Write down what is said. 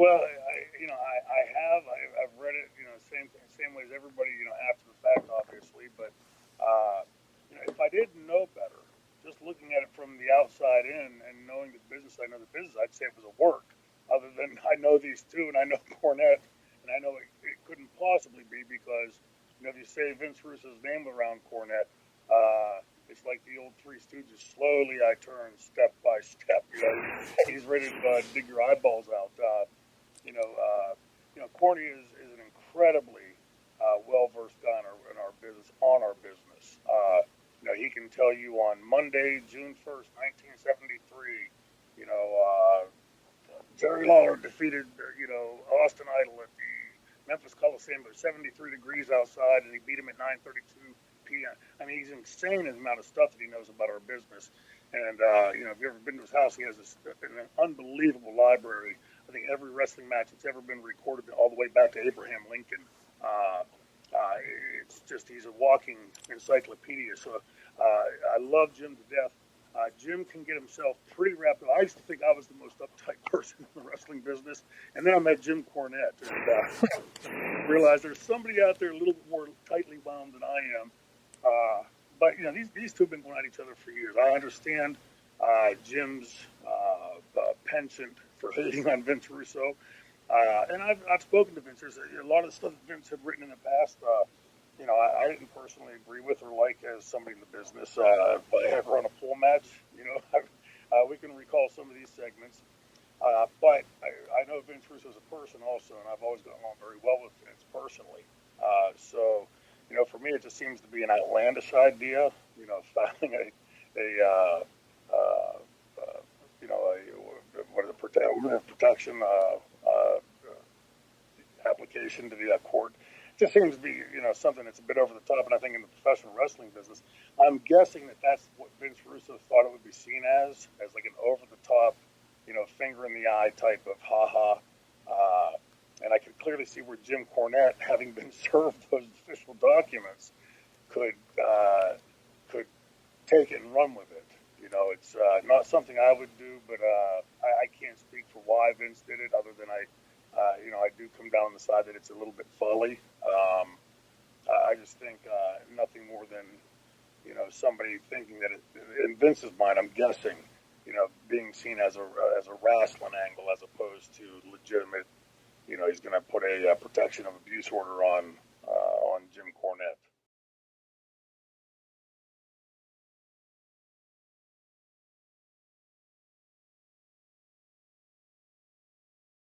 Well, I've read it, same way as everybody, after the fact, obviously. But if I didn't know better, just looking at it from the outside in and knowing the business, I know the business, I'd say it was a work. Other than I know these two and I know Cornette, and I know it couldn't possibly be because, if you say Vince Russo's name around Cornette, it's like the old Three Stooges. Slowly I turn, step by step. He's ready to dig your eyeballs out. Corny is an incredibly well-versed guy in our business, on our business. He can tell you on Monday, June 1st, 1973, Jerry Lawler defeated, Austin Idol at the Memphis Coliseum. It was 73 degrees outside, and he beat him at 9:32 p.m. I mean, he's insane in the amount of stuff that he knows about our business. And, if you've ever been to his house, he has an unbelievable library. I think every wrestling match that's ever been recorded all the way back to Abraham Lincoln. It's just, he's a walking encyclopedia. So I love Jim to death. Jim can get himself pretty wrapped up. I used to think I was the most uptight person in the wrestling business. And then I met Jim Cornette and realized there's somebody out there a little bit more tightly wound than I am. But these two have been going at each other for years. I understand Jim's penchant for hating on Vince Russo, and I've spoken to Vince. There's a lot of stuff that Vince had written in the past. I didn't personally agree with or like as somebody in the business. But ever on a pool match, we can recall some of these segments. But I know Vince Russo as a person also, and I've always gotten along very well with Vince personally. So. For me, it just seems to be an outlandish idea. Filing a protection application to the court. It just seems to be, something that's a bit over the top. And I think in the professional wrestling business, I'm guessing that that's what Vince Russo thought it would be seen as like an over the top, finger in the eye type of ha-ha. And I could clearly see where Jim Cornette, having been served those official documents, could take it and run with it. It's not something I would do, but I can't speak for why Vince did it, other than I do come down on the side that it's a little bit folly. I just think nothing more than somebody thinking that in Vince's mind, I'm guessing, being seen as a wrestling angle as opposed to legitimate. He's going to put a protection of abuse order on Jim Cornette.